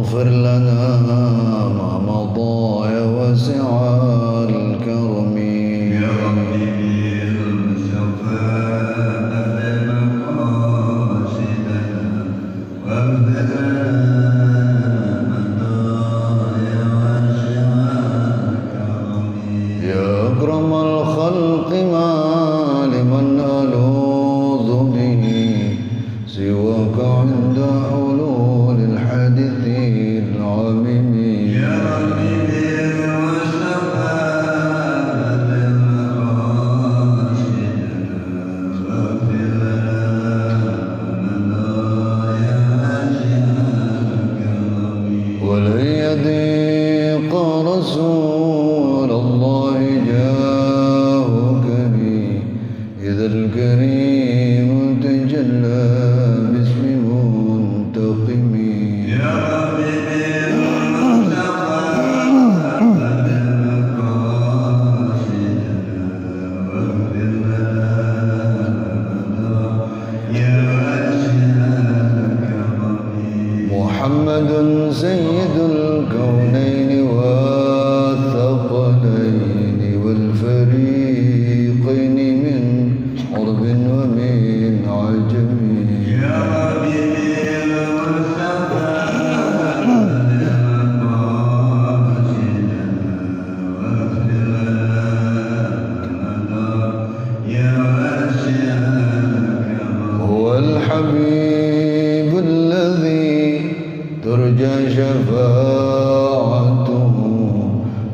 اغفر لنا ما مضى يا واسع الكرم يا ربي بالشفاء مقاصدنا وابدأنا مدايا واسع الكرم يا أكرم الخلق ما لمن ألوذ به سواك عند حلول الحادث العميم يا ربي بالشفاء مقاصدنا واغفر لنا مدايا واسع الكرم ولن يضيق رسول الله جاهك بي إذا الكريم تجلى باسم منتقم يا ربي بالشفاء مقاصدنا واغفر لنا يا واسع الكرم محمد سيد الكونين والثقلين والفريقين من عرب ومن عجم يا ربي بالشفاء مقاصدنا واغفر لنا يا واسع الكرم هو الحبيب الذي ترجى شفاعته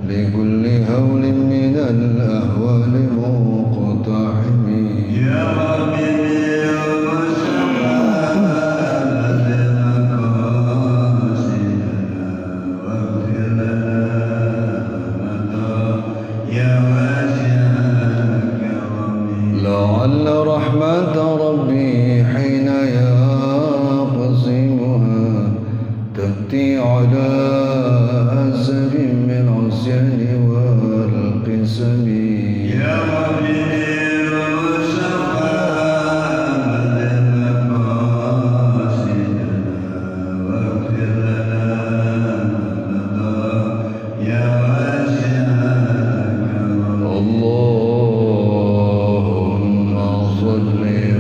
لكل هول من الأهوال مقتحم يا ربي بالشفاء مقاصدنا واغفر لنا يا واسع الكرم لعل رحمة ربي حين يقسمها تأتي على أسر من عصيان والقسم يا ربي بالشفاء مقاصدنا واغفر لنا يا واسع الكرم اللهم صل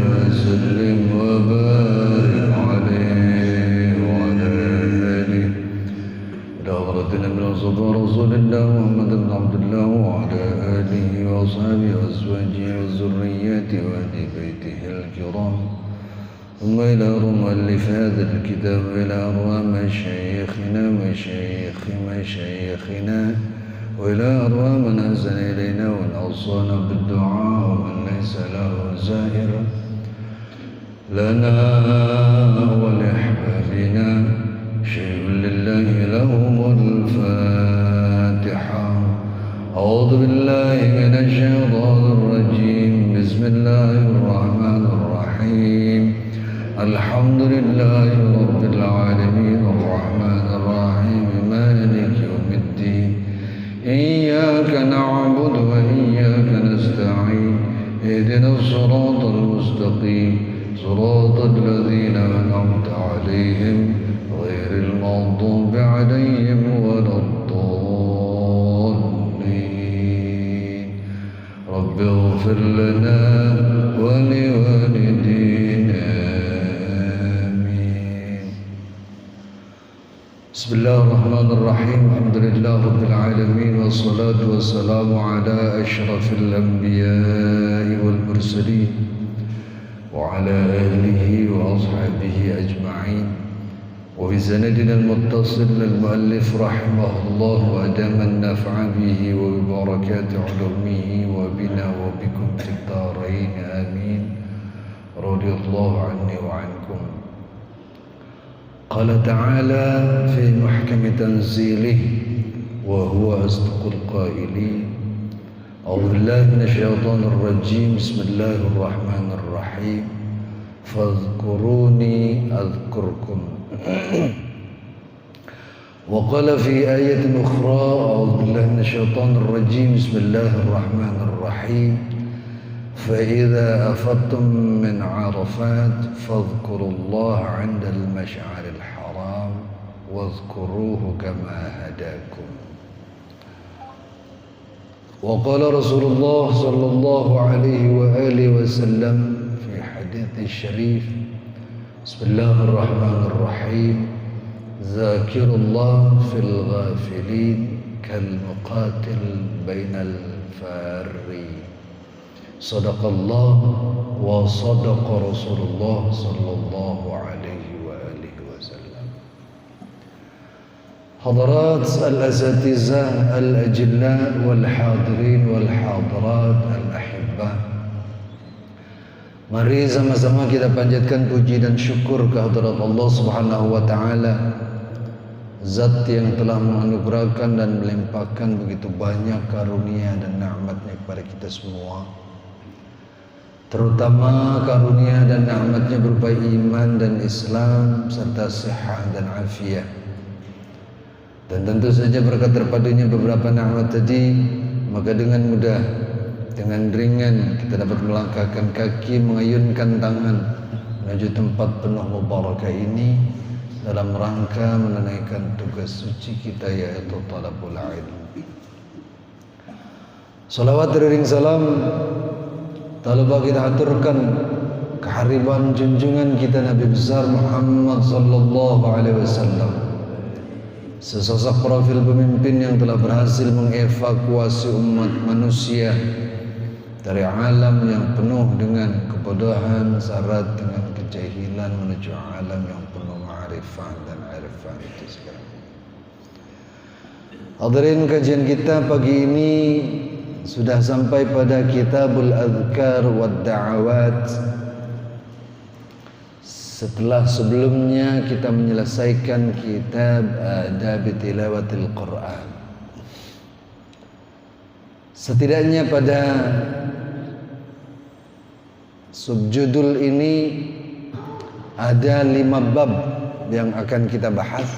وسلم وبارك عليه وعلى آله إلى غرتنا من أصحاب رسول الله محمد بن عبد الله وعلى آله وأصحابه وأزواجه وذريته وأهل بيته الكرام ثم إلى مؤلف هذا الكتاب وإلى أرواح مشايخنا وإلى أرواح من أحسن إلينا ومن أوصانا بالدعاء ومن ليس له زائر لنا ولأحبابنا شيء لله لهم الفاتحة أعوذ بالله من الشيطان الرجيم بسم الله الرحمن الرحيم الحمد لله رب العالمين الرحمن الرحيم مالك يوم الدين إياك نعبد وإياك نستعين اهدنا الصراط المستقيم صراط الذين أنعمت عليهم غير المغضوب عليهم ولا الضالين رب اغفر لنا ولوالدينا آمين. بسم الله الرحمن الرحيم الحمد لله رب العالمين والصلاة والسلام على أشرف الأنبياء والمرسلين وعلى آله وأصحابه أجمعين وبسندنا المتصل للمؤلف رحمه الله وأدام النفع به وببركات علومه وبنا وبكم في الدارين آمين رضي الله عني وعنكم. قال تعالى في محكم تنزيله وهو أصدق القائلين أعوذ بالله من الشيطان الرجيم بسم الله الرحمن الرحيم فاذكروني أذكركم. وقال في آية أخرى أعوذ بالله من الشيطان الرجيم بسم الله الرحمن الرحيم فإذا أفضتم من عرفات فاذكروا الله عند المشعر الحرام واذكروه كما هداكم. وقال رسول الله صلى الله عليه وآله وسلم في حديث الشريف: بسم الله الرحمن الرحيم، ذاكر الله في الغافلين كالمقاتل بين الفارين. صدق الله وصدق رسول الله صلى الله عليه وآله وسلم. حضرات الأساتذة الأجلاء والحاضرين والحاضرات الأحبة, mari sama-sama kita panjatkan puji dan syukur kehadirat Allah Subhanahu wa taala, Zat yang telah menganugerahkan dan melimpahkan begitu banyak karunia dan nikmat-Nya kepada kita semua, terutama karunia dan nikmat-Nya berupa iman dan Islam serta sehat dan afiat. Dan tentu saja berkat terpadunya beberapa nikmat tadi, maka dengan mudah, dengan ringan kita dapat melangkahkan kaki, mengayunkan tangan menuju tempat penuh mubarakah ini dalam rangka menunaikan tugas suci kita, yaitu talabul ilm. Salawat beriring salam tak lupa kita aturkan kehariban junjungan kita Nabi besar Muhammad sallallahu alaihi wasallam, sesosok profil pemimpin yang telah berhasil mengevakuasi umat manusia dari alam yang penuh dengan kebodohan, syarat dengan kejahilan, menuju alam yang penuh ma'rifah dan irfan itu sekarang. Hadirin, kajian kita pagi ini sudah sampai pada Kitabul Adhkar wad Da'awat. Setelah sebelumnya kita menyelesaikan kitab Adab Tilawatil Quran. Setidaknya pada subjudul ini ada 5 bab yang akan kita bahas.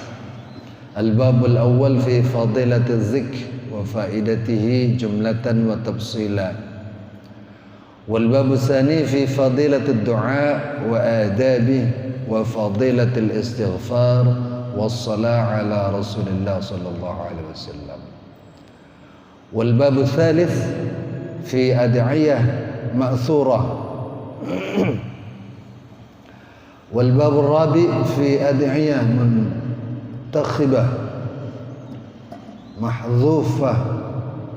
Al-babul awal fi fadilatiz zikr wa faidatihi jumlatan wa tafsila. Wal babul tsani fi fadilatid du'a wa adabihi wa fadilatil istighfar was salah ala Rasulillah sallallahu alaihi wasallam. Wal babul tsalits fi ad'iyah ma'thurah. والباب الرابع في أدعية منتخبة محذوفة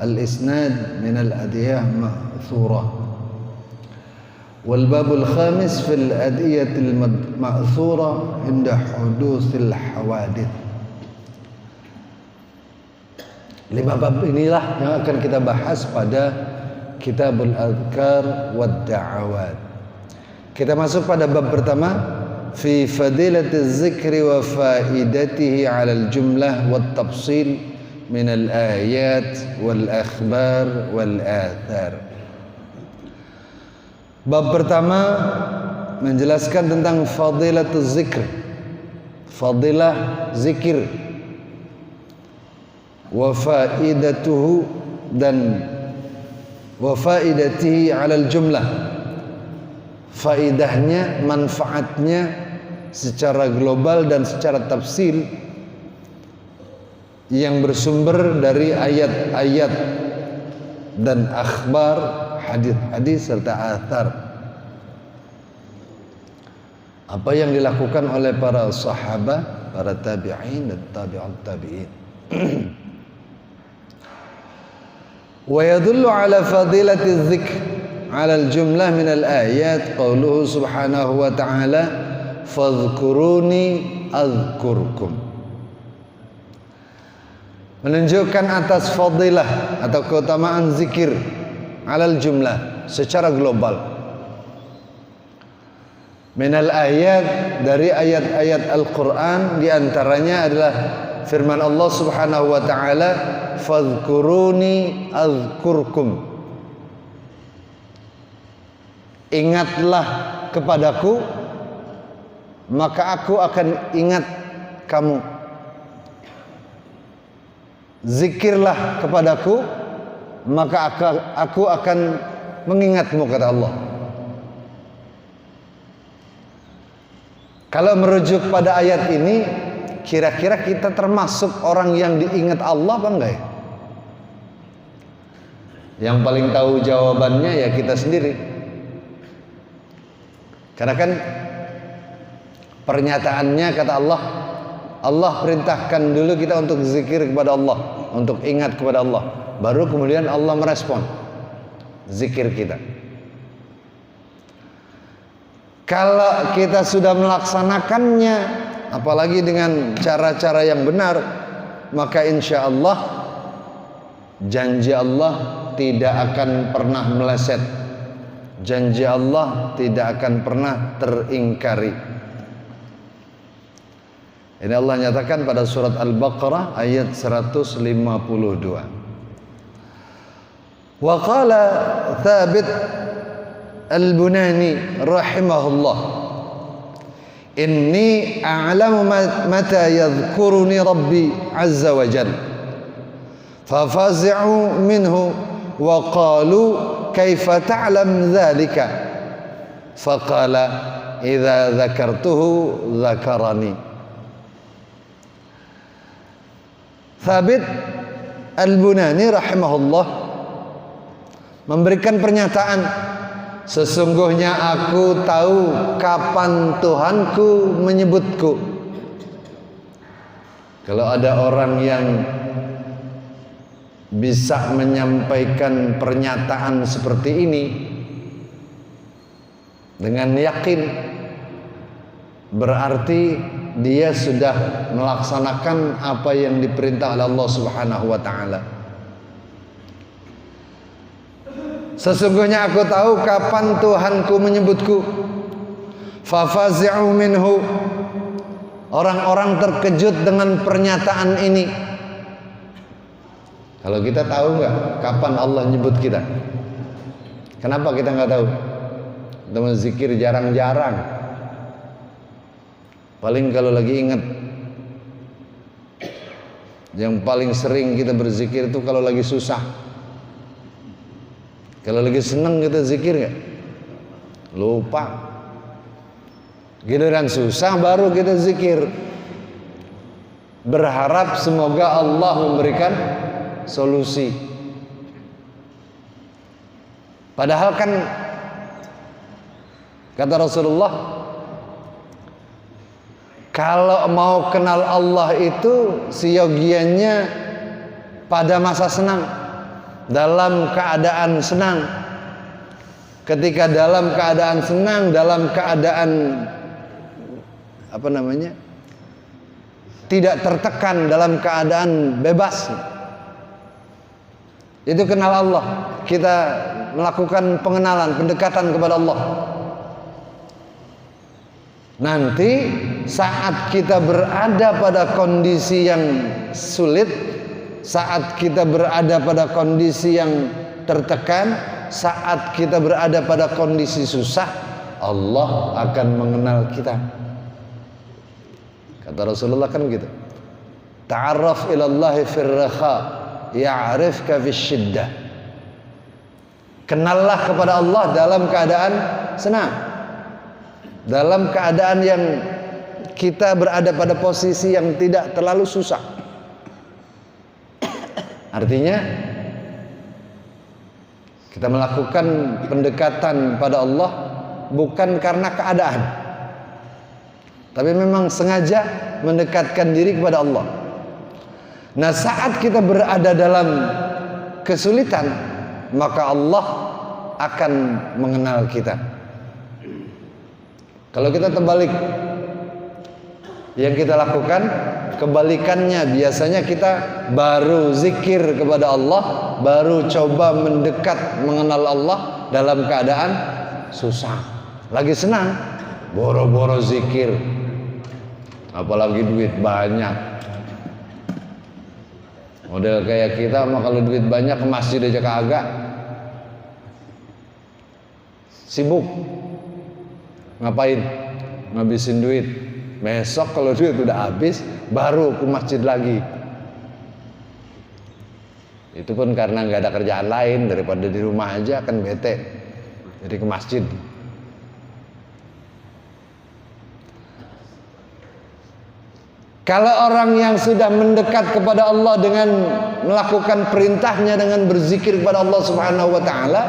الإسناد من الأدعية مأثورة. والباب الخامس في الأدعية المأثورة عند حدوث الحوادث. 5 bab inilah yang akan kita bahas pada Kitabul Adhkar wad Da'awat. Kita masuk pada bab pertama, fi fadilatiz zikri wa faidatihi 'ala al-jumlah wat tafsil min al-ayat wal akhbar wal athar. Bab pertama menjelaskan tentang fadilatuz zikr, fadilah zikir, wa faidatuhu dan wa faidatihi 'ala al-jumlah, faidahnya, manfaatnya secara global dan secara tafsil yang bersumber dari ayat-ayat dan akhbar, hadis-hadis serta athar. Apa yang dilakukan oleh para sahabat, para tabi'in dan tabi'ut tabi'in. Wa yadullu ala fadilatiz zikr ala al-jumlah min al-ayat qauluhu subhanahu wa ta'ala fadhkuruni adhkurkum. Menunjukkan atas fadilah atau keutamaan zikir alal jumlah secara global. Minal ayat, dari ayat-ayat Al-Quran, diantaranya adalah firman Allah subhanahu wa ta'ala fadhkuruni adhkurkum. Ingatlah kepadaku, maka aku akan ingat kamu. Zikirlah kepadaku, maka aku akan mengingatmu, kata Allah. Kalau merujuk pada ayat ini, kira-kira kita termasuk orang yang diingat Allah apa enggak ya? Yang paling tahu jawabannya ya kita sendiri. Karena kan pernyataannya kata Allah, Allah perintahkan dulu kita untuk zikir kepada Allah, untuk ingat kepada Allah. Baru kemudian Allah merespon zikir kita. Kalau kita sudah melaksanakannya, apalagi dengan cara-cara yang benar, maka insya Allah janji Allah tidak akan pernah meleset. Janji Allah tidak akan pernah teringkari. Ini Allah nyatakan pada surat Al-Baqarah ayat 152. Wa qala Thabit Al-Bunani rahimahullah, inni a'lamu mata yadhkuruni Rabbi azza wa jalla, fafazi'u minhu wa qalu kaifa ta'lam dhalika, faqala idza dzakartuhu dzakarani. Thabit Al-Bunani rahimahullah memberikan pernyataan, sesungguhnya aku tahu kapan Tuhanku menyebutku. Kalau ada orang yang bisa menyampaikan pernyataan seperti ini dengan yakin, berarti dia sudah melaksanakan apa yang diperintah oleh Allah Subhanahu wa taala. Sesungguhnya aku tahu kapan Tuhanku menyebutku. Fafazi'u minhu. Orang-orang terkejut dengan pernyataan ini. Kalau kita tahu nggak kapan Allah nyebut kita? Kenapa kita nggak tahu? Kita zikir jarang-jarang. Paling kalau lagi ingat. Yang paling sering kita berzikir itu kalau lagi susah. Kalau lagi senang kita zikir nggak? Lupa. Giliran susah baru kita zikir. Berharap semoga Allah memberikan solusi. Padahal kan kata Rasulullah, kalau mau kenal Allah itu seyogianya pada masa senang. Dalam keadaan senang. Ketika dalam keadaan senang, dalam keadaan tidak tertekan, dalam keadaan bebas, itu kenal Allah. Kita melakukan pengenalan, pendekatan kepada Allah. Nanti saat kita berada pada kondisi yang sulit, saat kita berada pada kondisi yang tertekan, saat kita berada pada kondisi susah, Allah akan mengenal kita. Kata Rasulullah kan gitu. Ta'arraf ilallahi fir rakha ya'rifka fisyiddah. Kenallah kepada Allah dalam keadaan senang. Dalam keadaan yang kita berada pada posisi yang tidak terlalu susah. Artinya kita melakukan pendekatan pada Allah bukan karena keadaan, tapi memang sengaja mendekatkan diri kepada Allah. Nah, saat kita berada dalam kesulitan, maka Allah akan mengenal kita. Kalau kita terbalik, yang kita lakukan kebalikannya, biasanya kita baru zikir kepada Allah, baru coba mendekat mengenal Allah dalam keadaan susah. Lagi senang, boro-boro zikir, apalagi duit banyak. Model kayak kita mah kalau duit banyak ke masjid aja kagak. Sibuk. Ngapain? Ngabisin duit. Besok kalau duit udah habis, baru ke masjid lagi. Itu pun karena nggak ada kerjaan lain, daripada di rumah aja kan bete. Jadi ke masjid. Kalau orang yang sudah mendekat kepada Allah dengan melakukan perintahnya, dengan berzikir kepada Allah Subhanahu wa taala,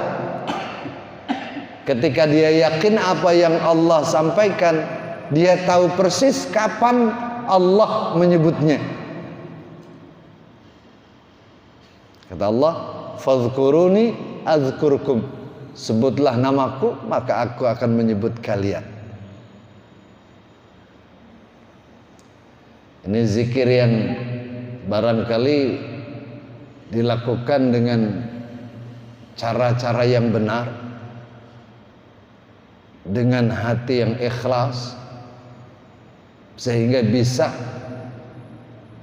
ketika dia yakin apa yang Allah sampaikan, dia tahu persis kapan Allah menyebutnya. Kata Allah, "Fadhkuruni adzkurkum." Sebutlah namaku, maka aku akan menyebut kalian. Ini zikir yang barangkali dilakukan dengan cara-cara yang benar, dengan hati yang ikhlas, sehingga bisa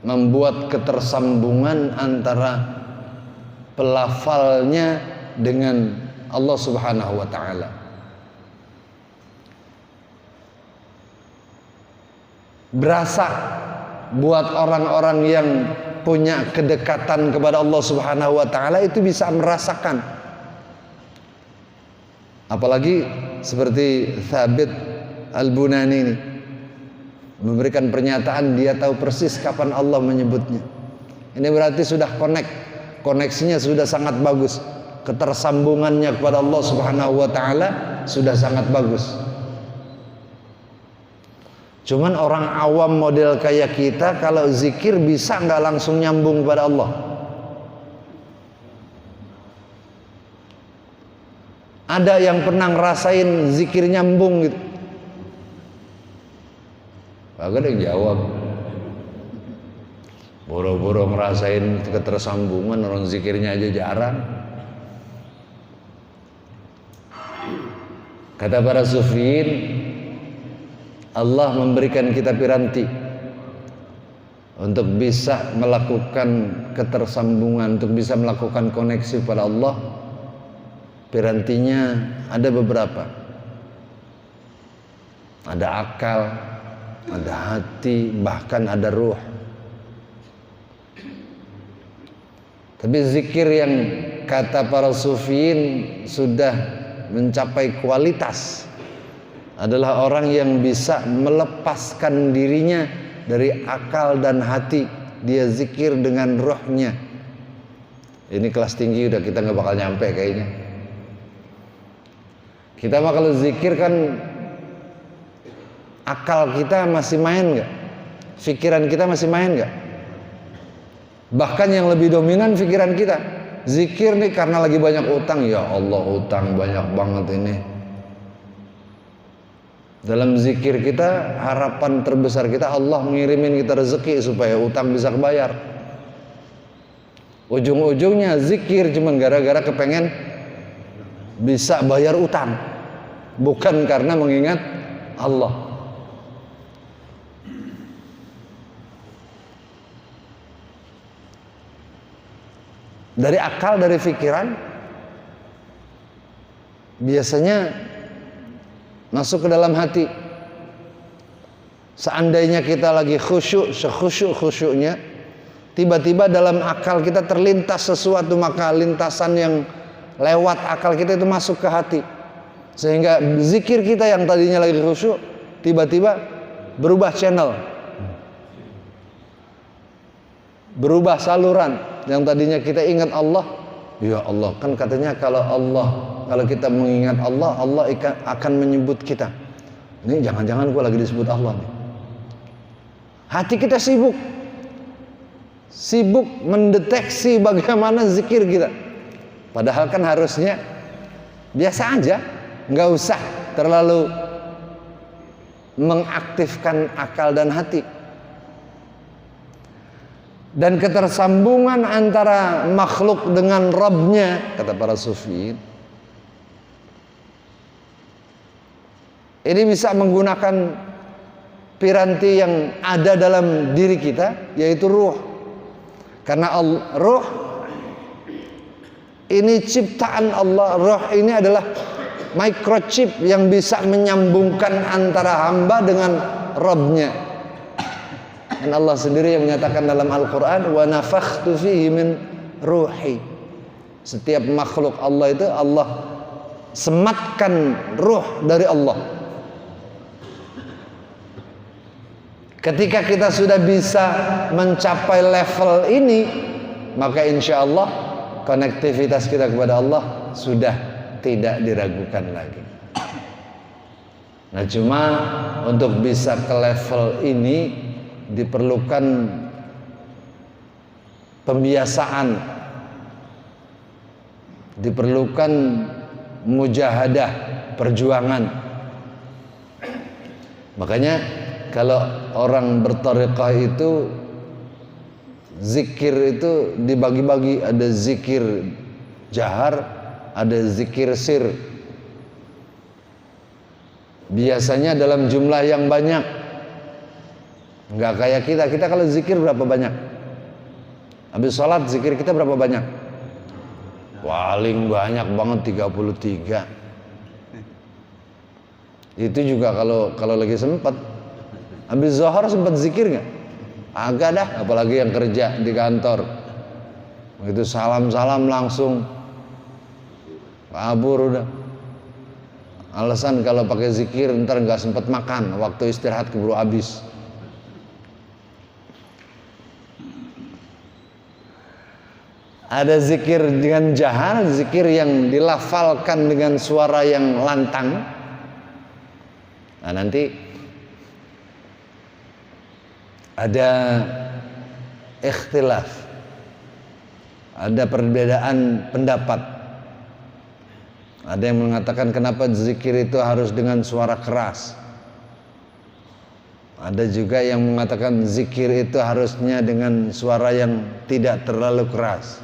membuat ketersambungan antara pelafalnya dengan Allah Subhanahu wa taala. Berasa buat orang-orang yang punya kedekatan kepada Allah Subhanahu wa taala itu bisa merasakan. Apalagi seperti Thabit Al-Bunani ini memberikan pernyataan, dia tahu persis kapan Allah menyebutnya. Ini berarti sudah koneksinya sudah sangat bagus, ketersambungannya kepada Allah Subhanahu wa taala sudah sangat bagus. Cuman orang awam model kayak kita, kalau zikir bisa nggak langsung nyambung pada Allah. Ada yang pernah ngerasain zikir nyambung gitu? Agak ada yang jawab. Boro-boro ngerasain ketersambungan, orang zikirnya aja jarang. Kata para sufiin, Allah memberikan kita piranti untuk bisa melakukan ketersambungan, untuk bisa melakukan koneksi pada Allah. Pirantinya ada beberapa. Ada akal, ada hati, bahkan ada ruh. Tapi zikir yang kata para sufiin sudah mencapai kualitas adalah orang yang bisa melepaskan dirinya dari akal dan hati. Dia zikir dengan rohnya. Ini kelas tinggi, udah kita nggak bakal nyampe kayaknya. Kita mah kalau zikir kan akal kita masih main nggak? Pikiran kita masih main nggak? Bahkan yang lebih dominan pikiran kita. Zikir nih karena lagi banyak utang, ya Allah utang banyak banget ini. Dalam zikir kita, harapan terbesar kita Allah ngirimin kita rezeki supaya utang bisa kebayar. Ujung-ujungnya zikir cuman gara-gara kepengen bisa bayar utang, bukan karena mengingat Allah. Dari akal, dari pikiran biasanya masuk ke dalam hati. Seandainya kita lagi khusyuk, sekhusyuk-khusyuknya, tiba-tiba dalam akal kita terlintas sesuatu, maka lintasan yang lewat akal kita itu masuk ke hati. Sehingga zikir kita yang tadinya lagi khusyuk, tiba-tiba berubah channel, berubah saluran. Yang tadinya kita ingat Allah, ya Allah, kan katanya kalau kita mengingat Allah, Allah akan menyebut kita. Ini jangan-jangan gue lagi disebut Allah nih. Hati kita sibuk mendeteksi bagaimana zikir kita. Padahal kan harusnya biasa aja, nggak usah terlalu mengaktifkan akal dan hati. Dan ketersambungan antara makhluk dengan Rabbnya, kata para sufi, ini bisa menggunakan piranti yang ada dalam diri kita, yaitu ruh. Karena ruh ini ciptaan Allah. Ruh ini adalah microchip yang bisa menyambungkan antara hamba dengan Rabbnya. Dan Allah sendiri yang menyatakan dalam Al-Quran, wa nafakhtu fihi min ruhi. Setiap makhluk Allah itu Allah sematkan ruh dari Allah. Ketika kita sudah bisa mencapai level ini, maka insya Allah konektivitas kita kepada Allah sudah tidak diragukan lagi. Nah, cuma untuk bisa ke level ini diperlukan pembiasaan, diperlukan mujahadah, perjuangan. Makanya kalau orang bertarekah itu zikir itu dibagi-bagi, ada zikir jahar, ada zikir sir. Biasanya dalam jumlah yang banyak. Enggak kayak kita kalau zikir berapa banyak? Habis sholat zikir kita berapa banyak? Paling banyak banget 33. Itu juga kalau lagi sempat. Habis zuhur sempat zikir nggak? Agak dah, apalagi yang kerja di kantor. Begitu salam-salam langsung kabur udah. Alasan kalau pakai zikir ntar nggak sempat makan, waktu istirahat keburu habis. Ada zikir dengan jahar, zikir yang dilafalkan dengan suara yang lantang. Nah, nanti ada ikhtilaf, ada perbedaan pendapat. Ada yang mengatakan kenapa zikir itu harus dengan suara keras. Ada juga yang mengatakan zikir itu harusnya dengan suara yang tidak terlalu keras.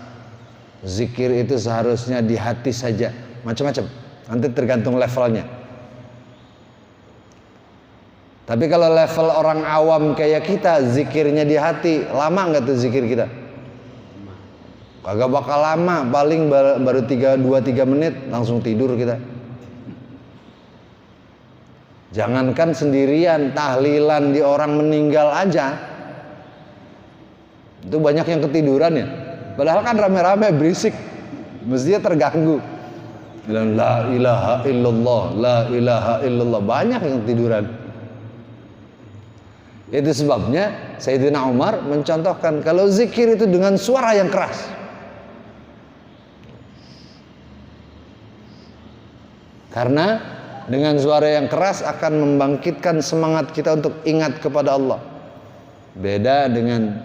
Zikir itu seharusnya di hati saja. Macam-macam, nanti tergantung levelnya. Tapi kalau level orang awam kayak kita, zikirnya di hati, lama nggak tuh zikir kita? Kagak bakal lama, paling baru 2-3 menit langsung tidur kita. Jangankan sendirian, tahlilan di orang meninggal aja, itu banyak yang ketiduran ya. Padahal kan rame-rame berisik, mestinya terganggu. Bilang la ilaha illallah, la ilaha illallah, banyak yang tiduran. Itu sebabnya Sayyidina Umar mencontohkan kalau zikir itu dengan suara yang keras. Karena dengan suara yang keras akan membangkitkan semangat kita untuk ingat kepada Allah. Beda dengan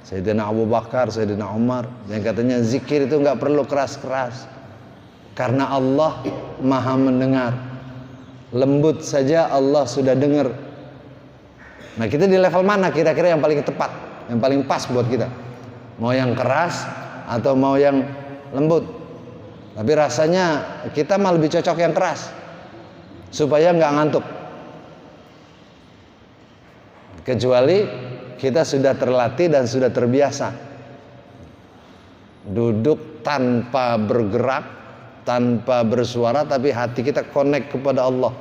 Sayyidina Abu Bakar, Sayyidina Umar yang katanya zikir itu nggak perlu keras-keras karena Allah Maha mendengar. Lembut saja Allah sudah dengar. Nah, kita di level mana kira-kira yang paling tepat, yang paling pas buat kita? Mau yang keras atau mau yang lembut? Tapi rasanya kita malah lebih cocok yang keras supaya nggak ngantuk. Kecuali kita sudah terlatih dan sudah terbiasa duduk tanpa bergerak, tanpa bersuara, tapi hati kita connect kepada Allah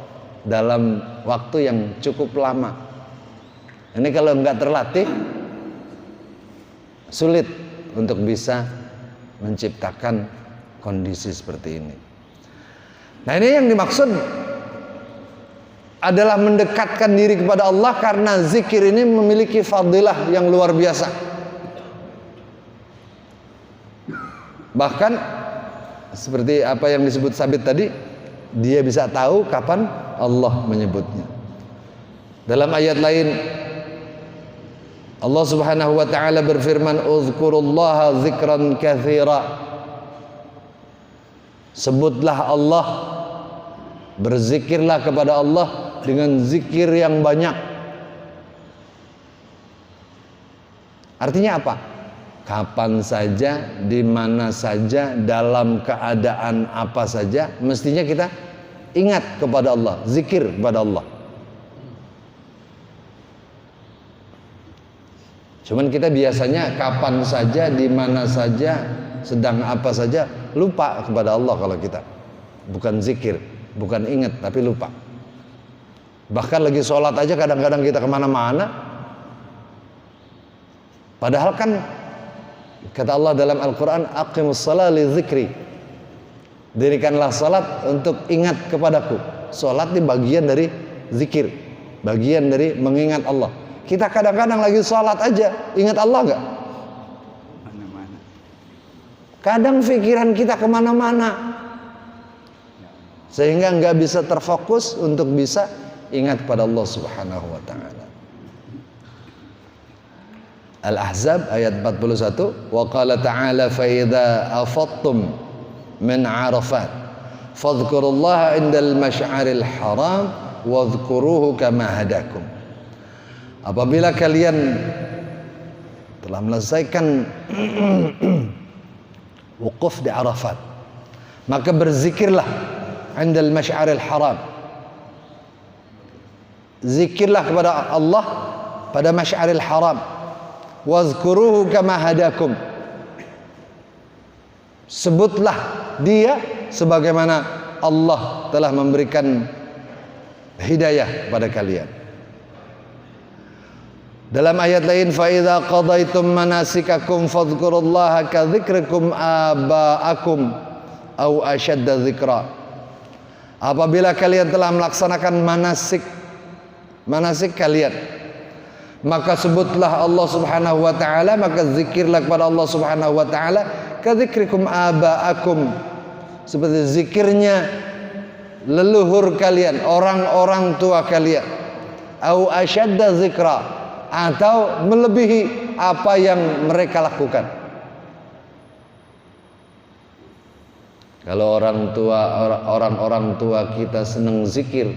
dalam waktu yang cukup lama. Ini kalau nggak terlatih, sulit untuk bisa menciptakan kondisi seperti ini. Nah, ini yang dimaksud adalah mendekatkan diri kepada Allah karena zikir ini memiliki fadilah yang luar biasa. Bahkan seperti apa yang disebut Sabit tadi, dia bisa tahu kapan Allah menyebutnya. Dalam ayat lain Allah Subhanahu wa taala berfirman, "Uzkurullaha dzikran katsira." Sebutlah Allah, berzikirlah kepada Allah dengan zikir yang banyak. Artinya apa? Kapan saja, di mana saja, dalam keadaan apa saja, mestinya kita ingat kepada Allah, zikir kepada Allah. Cuman kita biasanya kapan saja, di mana saja, sedang apa saja, lupa kepada Allah kalau kita. Bukan zikir, bukan ingat, tapi lupa. Bahkan lagi sholat aja kadang-kadang kita kemana-mana. Padahal kan kata Allah dalam Al-Quran, aqimus shalah li dzikri. Dirikanlah salat untuk ingat kepadaku. Salat di bagian dari zikir. bagian dari mengingat Allah. Kita kadang-kadang lagi sholat aja ingat Allah nggak? Mana-mana. Kadang pikiran kita kemana-mana, sehingga nggak bisa terfokus untuk bisa ingat pada Allah Subhanahu wa Ta'ala. Al-Ahzab ayat 41, wa qala ta'ala fa idza afattum min Arafat fadhkurullaha indal masy'aril haram wadhkuruhu kama hadakum. Apabila kalian telah melesaikan wukuf di Arafat, maka berzikirlah indal masy'aril haram. Zikirlah kepada Allah pada masy'aril haram. Wazkuruhu kama hadakum. Sebutlah dia sebagaimana Allah telah memberikan hidayah kepada kalian. Dalam ayat lain, fa idza qadaitum manasikakum fadhkurullaha ka dzikrikum aba'akum au ashadda dzikra. Apabila kalian telah melaksanakan manasik kalian, maka sebutlah Allah Subhanahu wa Ta'ala, maka zikirlah kepada Allah Subhanahu wa Ta'ala kadzikrikum aba'akum, seperti zikirnya leluhur kalian, orang-orang tua kalian, au asyadda zikra, atau melebihi apa yang mereka lakukan. Kalau orang-orang tua kita senang zikir,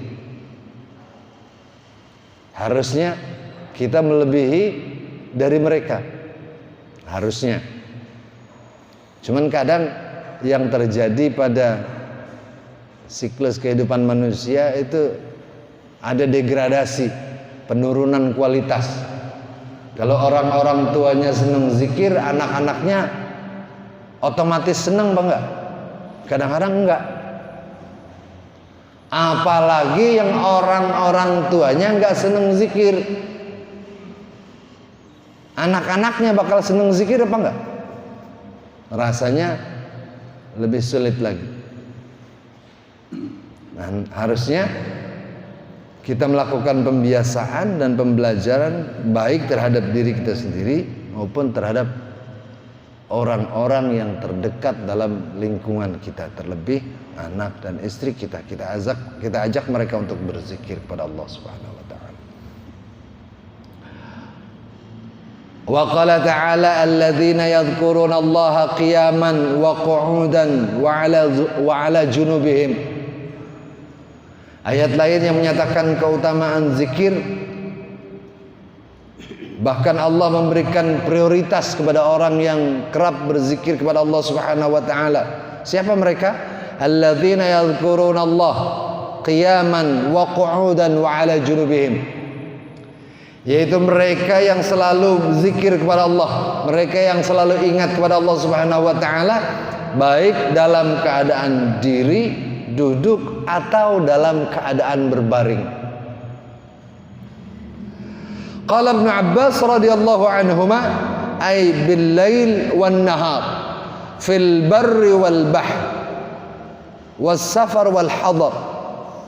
harusnya kita melebihi dari mereka, harusnya. Cuman kadang yang terjadi pada siklus kehidupan manusia itu ada degradasi, penurunan kualitas. Kalau orang-orang tuanya senang zikir, anak-anaknya otomatis senang apa enggak? Kadang-kadang enggak. Apalagi yang orang-orang tuanya enggak senang zikir, anak-anaknya bakal senang zikir apa enggak? Rasanya lebih sulit lagi. Nah, harusnya kita melakukan pembiasaan dan pembelajaran baik terhadap diri kita sendiri maupun terhadap orang-orang yang terdekat dalam lingkungan kita, terlebih anak dan istri kita. Kita ajak mereka untuk berzikir kepada Allah Subhanahu wa Ta'ala. Wa qala ta'ala alladzina yadhkuruna Allaha qiyaman wa qu'udan wa 'ala junubihim. Ayat lain yang menyatakan keutamaan zikir, bahkan Allah memberikan prioritas kepada orang yang kerap berzikir kepada Allah Subhanahu wa Ta'ala. Siapa mereka? Alladzina yadhkuruna Allah qiyaman wa qu'udan wa 'ala junubihim. Yaitu mereka yang selalu zikir kepada Allah, mereka yang selalu ingat kepada Allah Subhanahu wa Ta'ala, baik dalam keadaan diri, duduk, atau dalam keadaan berbaring. Qala Ibnu Abbas radhiyallahu anhuma, ay bil lail wan nahar, fil barri wal bahr, was safar wal hadar,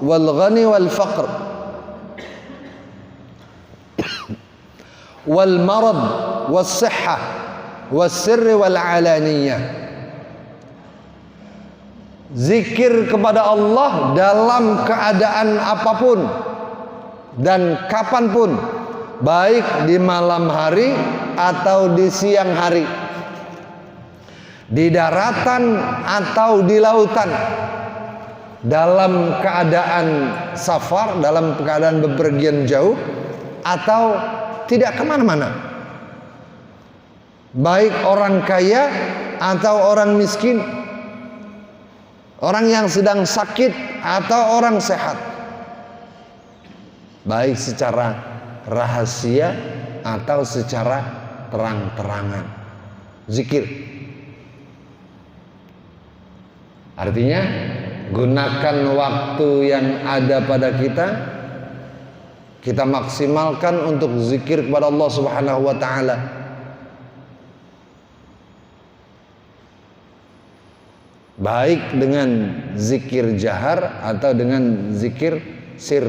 wal ghani wal faqr, wal marad was sihhah was sirri wal alaniyah. Zikir kepada Allah dalam keadaan apapun dan kapanpun, baik di malam hari atau di siang hari, di daratan atau di lautan, dalam keadaan safar, dalam keadaan bepergian jauh, atau tidak kemana-mana, baik orang kaya atau orang miskin, orang yang sedang sakit atau orang sehat, baik secara rahasia atau secara terang-terangan. Zikir artinya gunakan waktu yang ada pada kita maksimalkan untuk zikir kepada Allah Subhanahu wa Ta'ala. Baik dengan zikir jahar atau dengan zikir sir.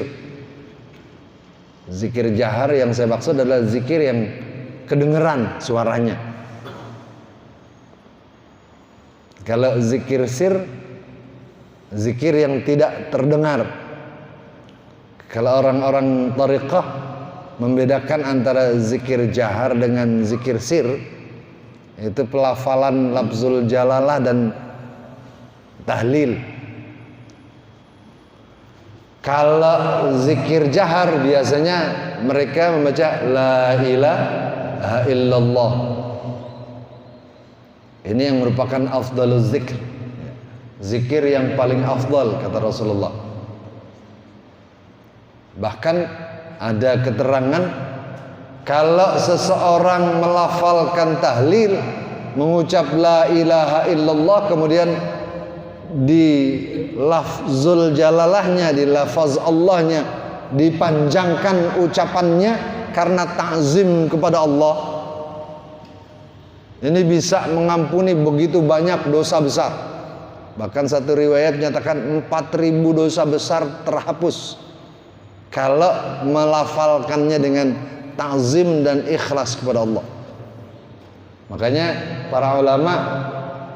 Zikir jahar yang saya maksud adalah zikir yang kedengeran suaranya. Kalau zikir sir, zikir yang tidak terdengar. Kalau orang-orang thariqah membedakan antara zikir jahar dengan zikir sir, itu pelafalan lafzul jalalah dan tahlil. Kalau zikir jahar biasanya mereka membaca la ilaha illallah. Ini yang merupakan afdaluz zikr. Zikir yang paling afdal kata Rasulullah. Bahkan ada keterangan kalau seseorang melafalkan tahlil, mengucap la ilaha illallah, kemudian di lafzul jalalahnya, di lafaz Allahnya dipanjangkan ucapannya karena ta'zim kepada Allah, ini bisa mengampuni begitu banyak dosa besar. Bahkan satu riwayat menyatakan 4.000 dosa besar terhapus kalau melafalkannya dengan ta'zim dan ikhlas kepada Allah. Makanya para ulama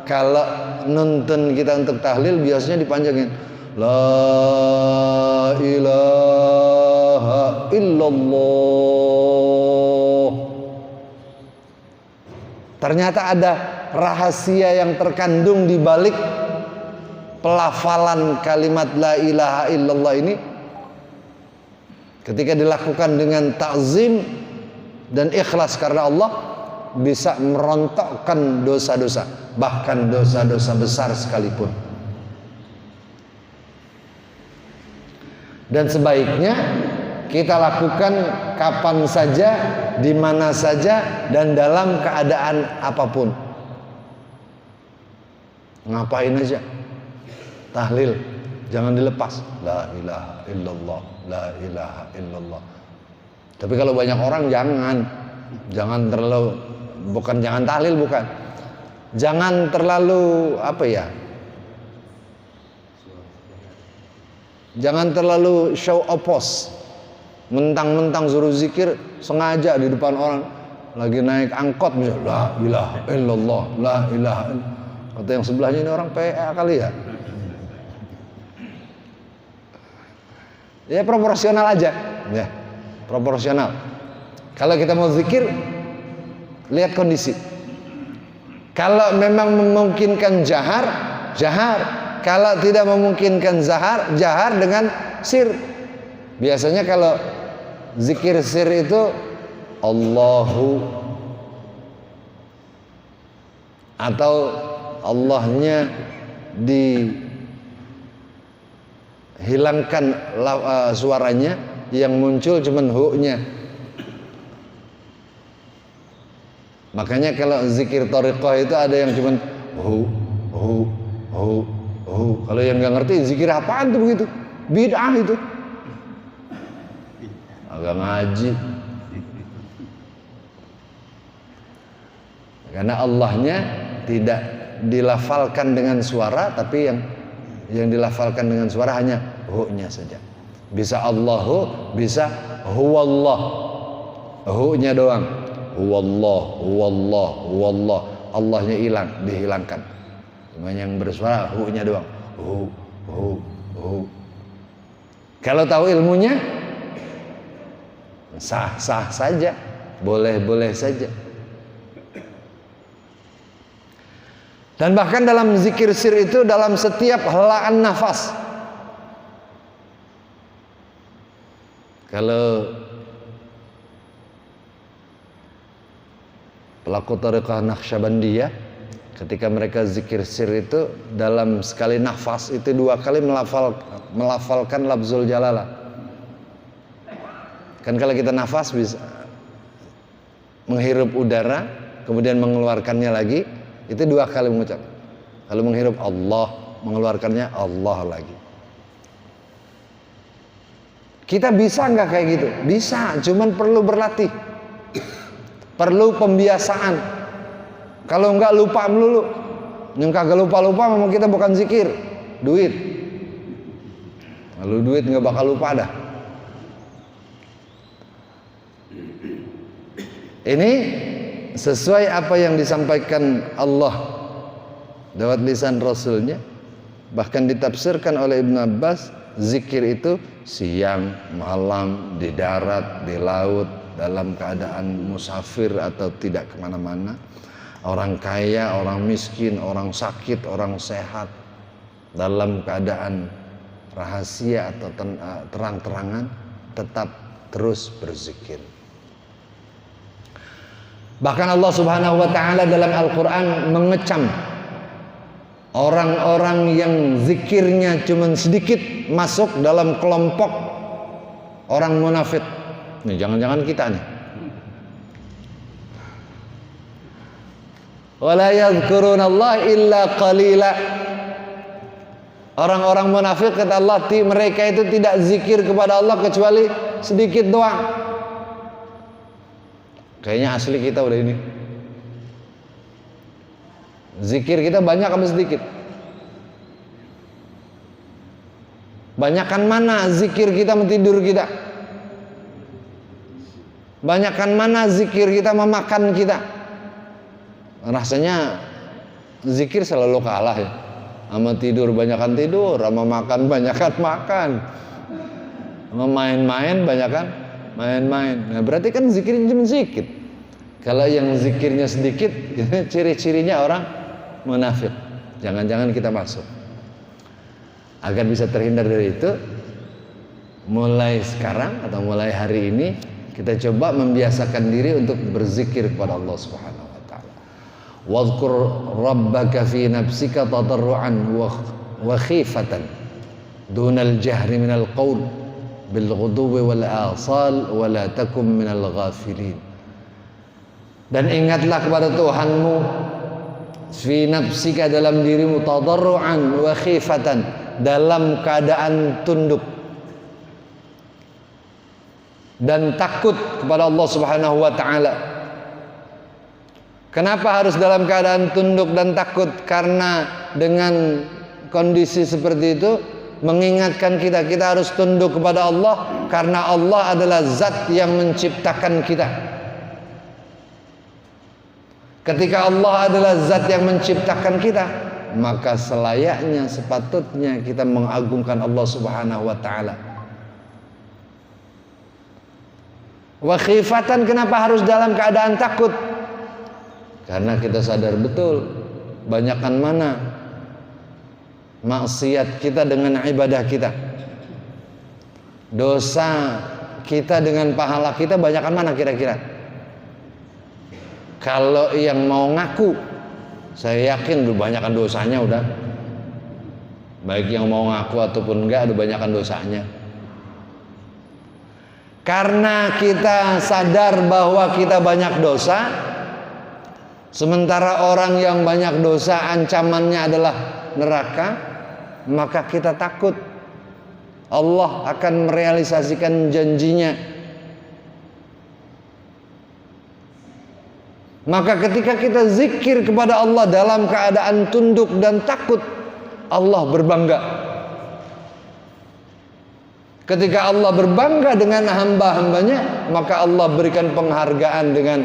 kalau nuntun kita untuk tahlil biasanya dipanjangin la ilaha illallah. Ternyata ada rahasia yang terkandung di balik pelafalan kalimat la ilaha illallah ini. Ketika dilakukan dengan ta'zim dan ikhlas karena Allah, bisa merontokkan dosa-dosa, bahkan dosa-dosa besar sekalipun. Dan sebaiknya kita lakukan kapan saja, di mana saja, dan dalam keadaan apapun. Ngapain aja tahlil, jangan dilepas. La ilaha illallah, la ilaha illallah. Tapi kalau banyak orang jangan terlalu, bukan jangan tahlil, bukan, jangan terlalu jangan terlalu show oppose, mentang-mentang suruh zikir sengaja di depan orang lagi naik angkot misalnya la ilaha illallah, la ilaha illallah. Kata yang sebelahnya ini orang PA kali ya. Ya proporsional aja, ya proporsional. Kalau kita mau zikir, lihat kondisi. Kalau memang memungkinkan jahar, jahar. Kalau tidak memungkinkan jahar dengan sir. Biasanya kalau zikir sir itu Allahu, atau Allahnya dihilangkan suaranya, yang muncul cuman hu-nya. Makanya kalau zikir thariqah itu ada yang cuman hu. Kalau yang nggak ngerti zikir apaan tuh begitu, bid'ah itu, agak ngaji. Karena Allahnya tidak dilafalkan dengan suara, tapi yang dilafalkan dengan suara hanya hu-nya saja. Bisa Allahu, bisa huwallah, hu-nya doang. Huwallah, huwallah, huwallah. Allahnya hilang, dihilangkan. Cuma yang bersuara hu-nya doang. Hu. Kalau tahu ilmunya, sah-sah saja, boleh-boleh saja. Dan bahkan dalam zikir sir itu, dalam setiap helaan nafas, kalau pelaku thariqah Naqsyabandiyah, ketika mereka zikir sir itu, dalam sekali nafas itu 2 kali melafalkan lafzul jalalah. Kan kalau kita nafas bisa menghirup udara, kemudian mengeluarkannya lagi, itu 2 kali mengucap. Kalau menghirup Allah, mengeluarkannya Allah lagi. Kita bisa nggak kayak gitu? Bisa, cuman perlu berlatih, perlu pembiasaan. Kalau nggak lupa melulu. Yang kagak lupa-lupa memang kita bukan zikir, duit. Lalu duit nggak bakal lupa dah. Ini sesuai apa yang disampaikan Allah lewat lisan Rasulnya. Bahkan ditafsirkan oleh Ibnu Abbas, zikir itu siang, malam, di darat, di laut, dalam keadaan musafir atau tidak kemana-mana, orang kaya, orang miskin, orang sakit, orang sehat, dalam keadaan rahasia atau terang-terangan, tetap terus berzikir. Bahkan Allah Subhanahu wa taala dalam Al-Qur'an mengecam orang-orang yang zikirnya cuma sedikit, masuk dalam kelompok orang munafik. Nih, jangan-jangan kita nih. Wala yadhkurunallaha illa qalila. Orang-orang munafik kata Allah, mereka itu tidak zikir kepada Allah kecuali sedikit doang. Kayaknya asli kita udah ini. Zikir kita banyak apa sedikit? Banyakan mana zikir kita mentidur kita? Banyakan mana zikir kita memakan kita? Rasanya zikir selalu kalah ya. Sama tidur banyakan tidur, sama makan banyakan makan, sama main-main banyakan main-main. Nah, berarti kan zikirnya cuma sedikit. Kalau yang zikirnya sedikit, ciri-cirinya orang munafik. Jangan-jangan kita masuk. Agar bisa terhindar dari itu, mulai sekarang atau mulai hari ini kita coba membiasakan diri untuk berzikir kepada Allah Subhanahu wa taala. Wadhkur rabbaka fi nafsika tadarruan wa khifatan dunal jahri minal qaul bil ghuduwi wal asal wa la takum minal ghafilin. Dan ingatlah kepada Tuhanmu fi nafsika, dalam dirimu, tadarruan wa khifatan, dalam keadaan tunduk dan takut kepada Allah Subhanahu wa taala. Kenapa harus dalam keadaan tunduk dan takut? Karena dengan kondisi seperti itu mengingatkan kita harus tunduk kepada Allah, karena Allah adalah zat yang menciptakan kita. Ketika Allah adalah zat yang menciptakan kita, maka selayaknya, sepatutnya kita mengagungkan Allah Subhanahu wa taala. Wa khifatan, kenapa harus dalam keadaan takut? Karena kita sadar betul banyakkan mana maksiat kita dengan ibadah kita. Dosa kita dengan pahala kita banyakkan mana kira-kira? Kalau yang mau ngaku, saya yakin udah banyakkan dosanya udah. Baik yang mau ngaku ataupun enggak, udah banyakkan dosanya. Karena kita sadar bahwa kita banyak dosa, sementara orang yang banyak dosa ancamannya adalah neraka, maka kita takut Allah akan merealisasikan janjinya. Maka ketika kita zikir kepada Allah dalam keadaan tunduk dan takut, Allah berbangga. Ketika Allah berbangga dengan hamba-hambanya, maka Allah berikan penghargaan dengan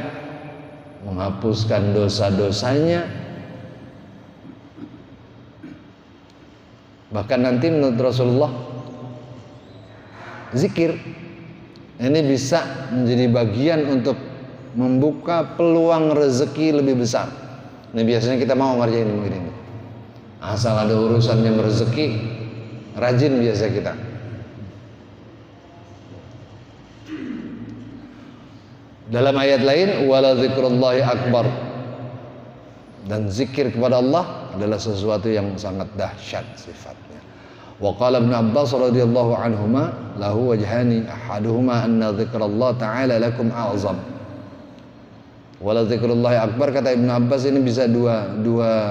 menghapuskan dosa-dosanya. Bahkan nanti menurut Rasulullah, zikir ini bisa menjadi bagian untuk membuka peluang rezeki lebih besar. Ini biasanya kita mau ngerjain begini. Asal ada urusan yang rezeki, rajin biasa kita. Dalam ayat lain, wala dzikrullahi akbar. Dan zikir kepada Allah adalah sesuatu yang sangat dahsyat sifatnya. Wa qala Ibnu Abbas radhiyallahu anhuma lahu wajhani ahaduhuma anna dzikrallah ta'ala lakum a'zam. Wala dzikrullahi akbar, kata Ibnu Abbas, ini bisa dua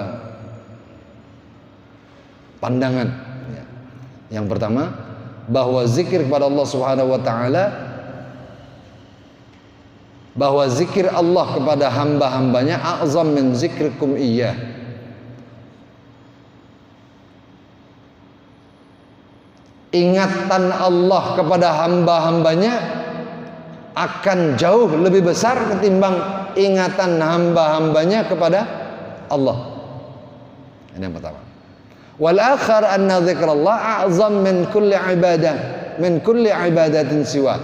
pandangan. Yang pertama, bahwa zikir kepada Allah Subhanahu wa taala, bahwa zikir Allah kepada hamba-hambanya a'zam min zikrikum iyyah. Ingatan Allah kepada hamba-hambanya akan jauh lebih besar ketimbang ingatan hamba-hambanya kepada Allah. Ini yang pertama. Wal akhar anna dzikrullah a'zam min kulli ibadah, min kulli ibadatin siwa.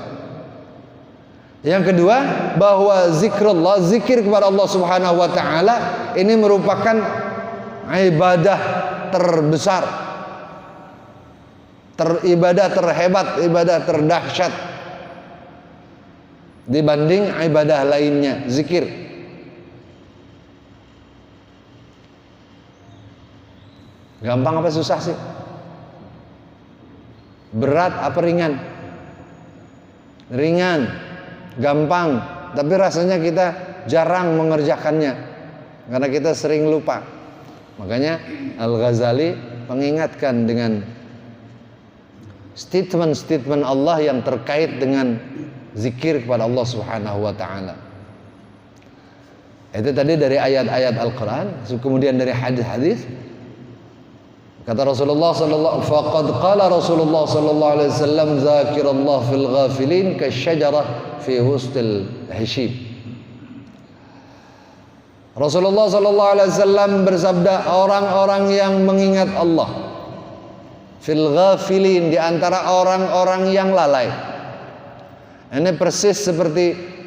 Yang kedua, bahwa zikrullah, zikir kepada Allah Subhanahu wa taala ini merupakan ibadah terbesar, ibadah terhebat, ibadah terdahsyat dibanding ibadah lainnya, zikir. Gampang apa susah sih? Berat apa ringan? Ringan, gampang, tapi rasanya kita jarang mengerjakannya karena kita sering lupa. Makanya Al-Ghazali mengingatkan dengan statement-statement Allah yang terkait dengan zikir kepada Allah Subhanahu wa taala. Itu tadi dari ayat-ayat Al-Qur'an, kemudian dari hadis-hadis. Kata Rasulullah sallallahu faqad qala Rasulullah sallallahu alaihi wasallam zakirallah fil ghafilin kasyajarah fi wustil hishib. Rasulullah sallallahu alaihi wasallam bersabda, orang-orang yang mengingat Allah fil ghafilin, di antara orang-orang yang lalai. Ini persis seperti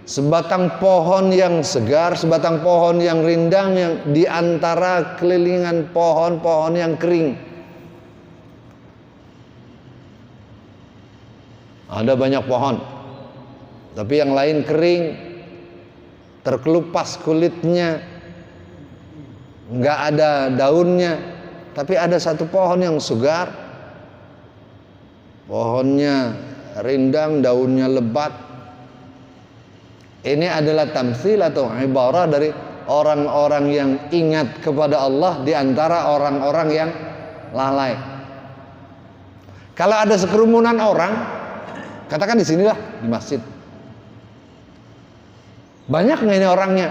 sebatang pohon yang segar, sebatang pohon yang rindang yang di antara kelilingan pohon-pohon yang kering. Ada banyak pohon, tapi yang lain kering, terkelupas kulitnya, nggak ada daunnya. Tapi ada satu pohon yang segar, pohonnya rindang, daunnya lebat. Ini adalah tamtsil atau ibarah dari orang-orang yang ingat kepada Allah di antara orang-orang yang lalai. Kalau ada sekerumunan orang, katakan di sinilah di masjid, banyak nggak ini orangnya?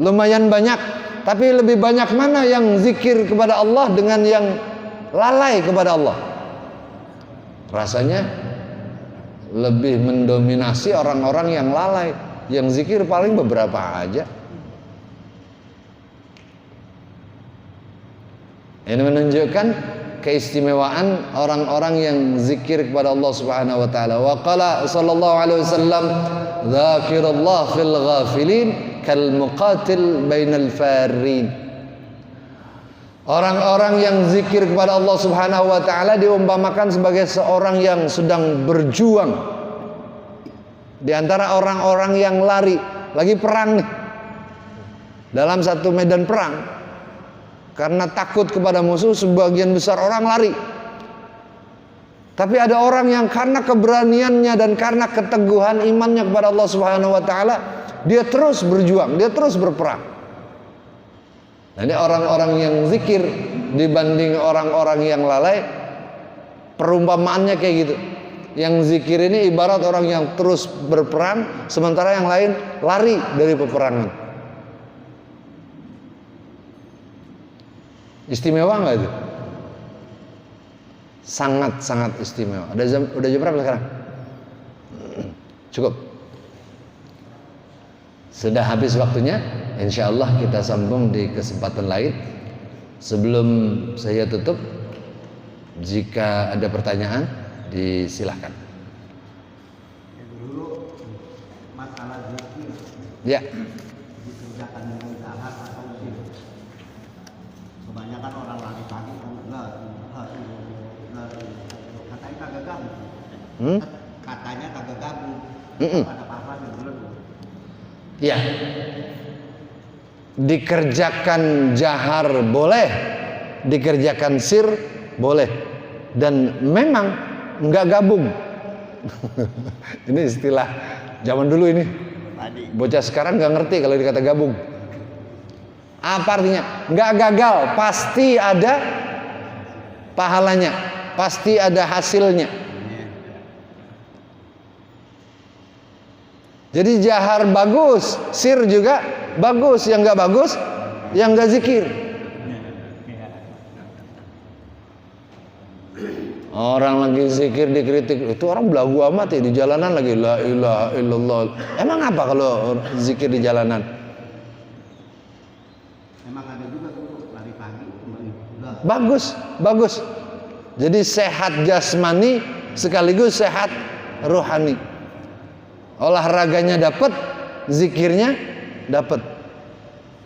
Lumayan banyak. Tapi lebih banyak mana yang zikir kepada Allah dengan yang lalai kepada Allah? Rasanya lebih mendominasi orang-orang yang lalai. Yang zikir paling beberapa aja. Ini menunjukkan keistimewaan orang-orang yang zikir kepada Allah Subhanahu wa taala. Wa qala sallallahu alaihi wasallam, "Dzakirullah fil ghafilin kal muqatil bainal farin." Orang-orang yang zikir kepada Allah Subhanahu wa taala diumpamakan sebagai seorang yang sedang berjuang di antara orang-orang yang lari, lagi perang nih. Dalam satu medan perang, karena takut kepada musuh, sebagian besar orang lari. Tapi ada orang yang karena keberaniannya dan karena keteguhan imannya kepada Allah Subhanahu wa taala, dia terus berjuang, dia terus berperang. Nah, ini orang-orang yang zikir dibanding orang-orang yang lalai, perumpamaannya kayak gitu. Yang zikir ini ibarat orang yang terus berperang, sementara yang lain lari dari peperangan. Istimewa nggak itu? Sangat-sangat istimewa. Udah jam berapa sekarang? Cukup. Sudah habis waktunya. Insya Allah kita sambung di kesempatan lain. Sebelum saya tutup, jika ada pertanyaan, disilahkan. Dulu masalah zikir. Ya. Dikerjakan dengan jahar atau sir. Kebanyakan orang lari pagi kan katanya kagak gabung. Katanya kagak gabung. Pada paham dulu. Ya. Dikerjakan jahar boleh, dikerjakan sir boleh, dan memang nggak gabung. Ini istilah zaman dulu ini. Bocah sekarang nggak ngerti kalau dikata gabung. Apa artinya? Nggak gagal, pasti ada pahalanya, pasti ada hasilnya. Jadi jahar bagus, sir juga bagus. Yang nggak bagus, yang nggak zikir. Orang lagi zikir dikritik, itu orang belagu amat ya di jalanan lagi la ilaha illallah. Emang apa kalau zikir di jalanan? Memang ada juga tuh lari pagi kembali. Udah. Bagus. Jadi sehat jasmani sekaligus sehat rohani. Olahraganya dapat, zikirnya dapat.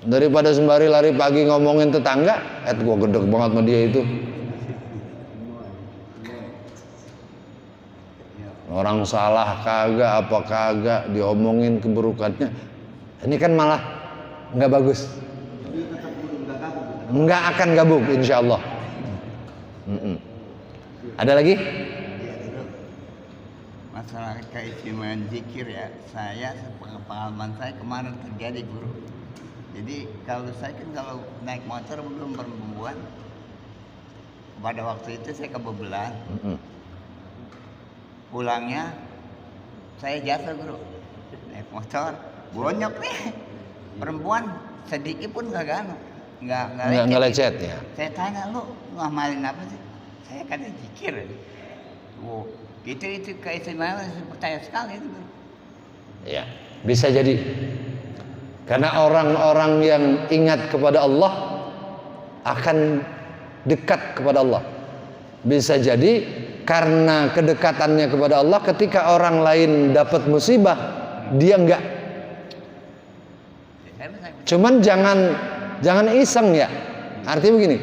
Daripada sembari lari pagi ngomongin tetangga, gua gedeg banget sama dia itu. Orang salah kagak apa kagak diomongin keburukannya. Ini kan malah nggak bagus. Nggak akan gabung insya Allah. Ada lagi? Masalah keistimewaan zikir ya, saya pengalaman saya kemarin terjadi guru. Jadi kalau saya kan kalau naik motor belum perempuan, pada waktu itu saya kebebelan. Pulangnya saya jatuh guru, naik motor, bonyok nih, perempuan sedikit pun nggak lecet ya. Saya tanya, lu ngamalin apa sih? Saya kata zikir. Wow, itu keistimewaan, saya percaya sekali itu guru. Ya, bisa jadi. Karena orang-orang yang ingat kepada Allah akan dekat kepada Allah. Bisa jadi karena kedekatannya kepada Allah, ketika orang lain dapat musibah, dia enggak. Cuman jangan iseng ya. Artinya begini,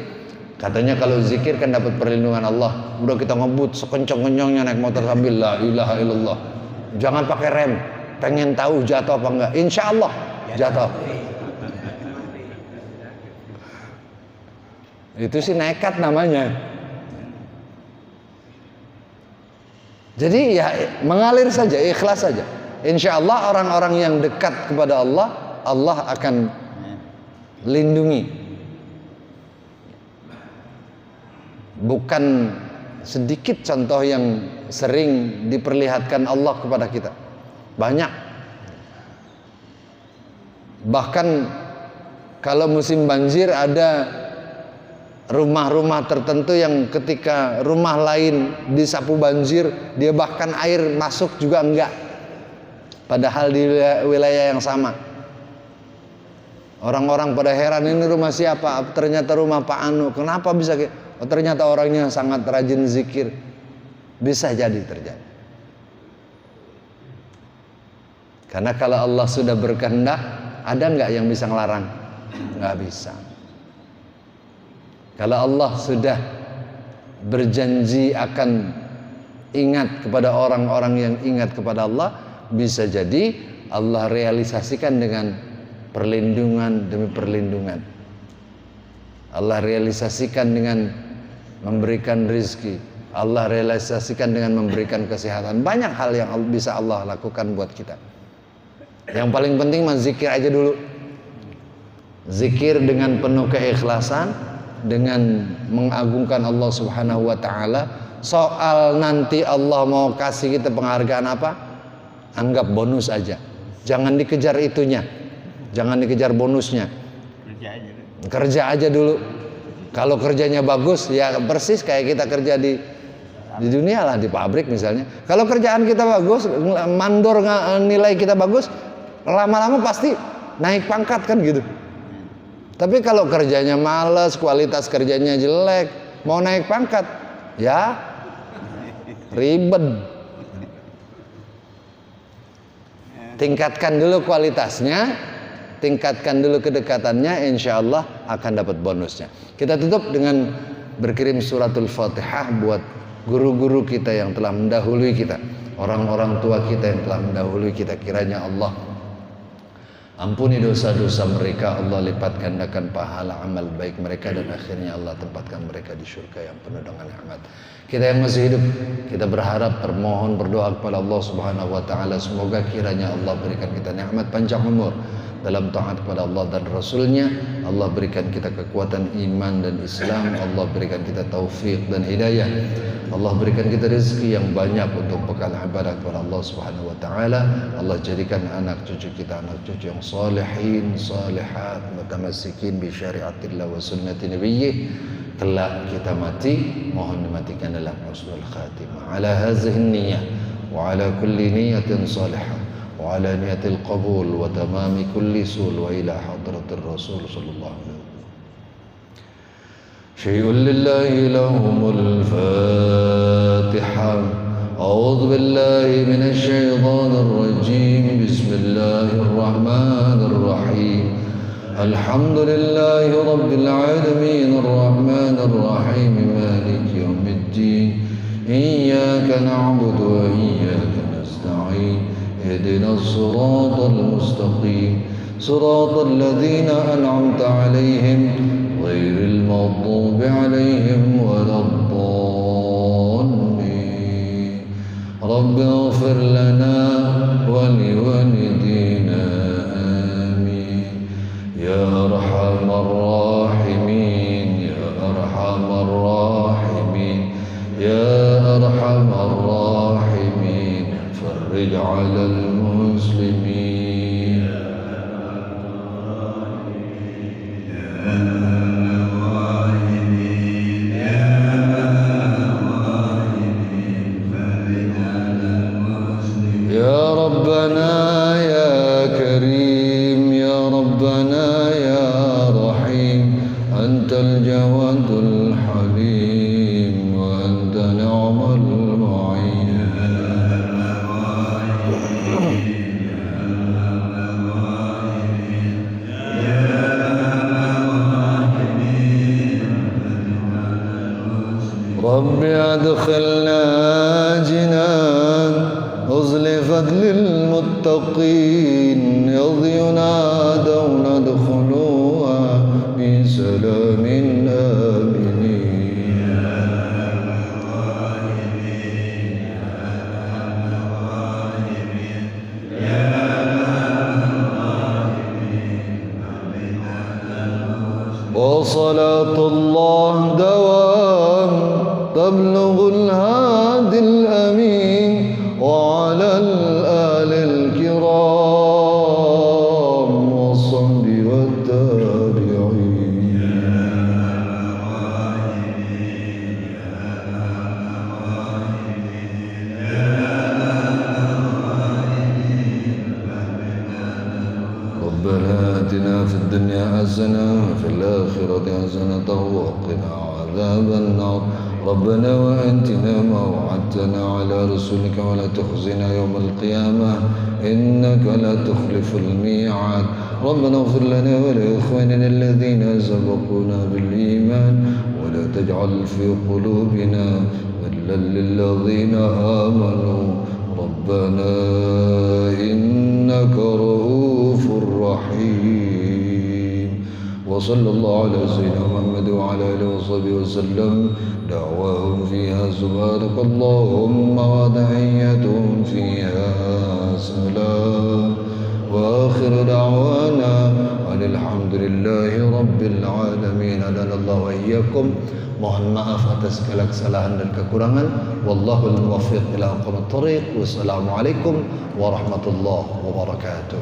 katanya kalau zikir kan dapat perlindungan Allah. Udah kita ngebut sekencang-kencangnya naik motor sambil la ilaha illallah. Jangan pakai rem. Pengen tahu jatuh apa enggak? Insya Allah jatuh. Itu sih nekat namanya. Jadi ya mengalir saja, ikhlas saja. Insya Allah orang-orang yang dekat kepada Allah, Allah akan lindungi. Bukan sedikit contoh yang sering diperlihatkan Allah kepada kita. Banyak. Bahkan kalau musim banjir ada rumah-rumah tertentu yang ketika rumah lain disapu banjir, dia bahkan air masuk juga enggak. Padahal di wilayah yang sama. Orang-orang pada heran, ini rumah siapa? Ternyata rumah Pak Anu. Kenapa bisa? Oh, ternyata orangnya sangat rajin zikir. Bisa jadi terjadi. Karena kalau Allah sudah berkehendak, ada enggak yang bisa ngelarang? Enggak bisa. Kalau Allah sudah berjanji akan ingat kepada orang-orang yang ingat kepada Allah, bisa jadi Allah realisasikan dengan perlindungan demi perlindungan. Allah realisasikan dengan memberikan rizki. Allah realisasikan dengan memberikan kesehatan. Banyak hal yang bisa Allah lakukan buat kita. Yang paling penting mah zikir aja dulu. Zikir dengan penuh keikhlasan, dengan mengagungkan Allah Subhanahu wa taala. Soal nanti Allah mau kasih kita penghargaan apa, anggap bonus aja. Jangan dikejar itunya. Jangan dikejar bonusnya. Kerja aja dulu. Kalau kerjanya bagus, ya persis kayak kita kerja di dunia lah, di pabrik misalnya. Kalau kerjaan kita bagus, mandor nilai kita bagus, lama-lama pasti naik pangkat kan gitu. Tapi kalau kerjanya malas, kualitas kerjanya jelek, mau naik pangkat, ya ribet. Tingkatkan dulu kualitasnya, tingkatkan dulu kedekatannya, insya Allah akan dapat bonusnya. Kita tutup dengan berkirim suratul Fatihah buat guru-guru kita yang telah mendahului kita, orang-orang tua kita yang telah mendahului kita. Kiranya Allah ampuni dosa-dosa mereka, Allah lipat gandakan pahala amal baik mereka, dan akhirnya Allah tempatkan mereka di surga yang penuh dengan nikmat. Kita yang masih hidup, kita berharap, bermohon, berdoa kepada Allah Subhanahu wa taala, semoga kiranya Allah berikan kita nikmat panjang umur dalam taat kepada Allah dan Rasulnya. Allah berikan kita kekuatan iman dan Islam. Allah berikan kita taufik dan hidayah. Allah berikan kita rezeki yang banyak untuk bekal ibadah kepada Allah Subhanahu wa taala. Allah jadikan anak cucu kita anak cucu yang salihin, salihat, mutamassikin bi syariatillah wa sunnati nabiyyih. kelak kita mati mohon dimatikan dalam husnul khatimah. Ala hazihi niyyah wa ala kulli niyatin salihah wa ala niyatil qabul wa tamami kulli sul wa ila hadratir rasul sallallahu alaihi wasallam. Syai'un lillahi lahumul fatihah. أعوذ بالله من الشيطان الرجيم بسم الله الرحمن الرحيم الحمد لله رب العالمين الرحمن الرحيم مالك يوم الدين إياك نعبد وإياك نستعين اهدنا الصراط المستقيم صراط الذين أنعمت عليهم غير المغضوب عليهم ولا الضالين رب اغفر لنا ولوالدينا آمين يا أرحم الراحمين يا أرحم الراحمين يا أرحم الراحمين فرج على المسلمين يا ربنا يا كريم يا ربنا يا رحيم أنت الجواد الحليم وأنت نعم المعين رب أدخلنا جنان أزلفت للمتقين إذ ينادون ادخلوها بسلام آمنين وصلاة الله دوام تبلغ الهادي الأمين وعلى الآل الكرام والصحب والتابعين ربنا آتنا في الدنيا حسنة وفي الآخرة حسنة وقنا عذاب النار ربنا وأنتنا ما وعدتنا على رسولك ولا تخزنا يوم القيامة إنك لا تخلف الميعاد ربنا اغفر لنا ولإخواننا الذين سبقونا بالإيمان ولا تجعل في قلوبنا غلا للذين آمنوا ربنا إنك رؤوف رحيم وصلى الله على سيدنا محمد وعلى آله وصحبه وسلم دعواهم فيها سبحانك اللهم وتحيتهم فيها سلام وآخر دعوانا أن الحمد لله رب العالمين أدان الله وإياكم. Mohon maaf atas segala kesalahan dan kekurangan. Wallahul muwaffiq ila aqwamit thoriq. Wassalamualaikum warahmatullahi wabarakatuh.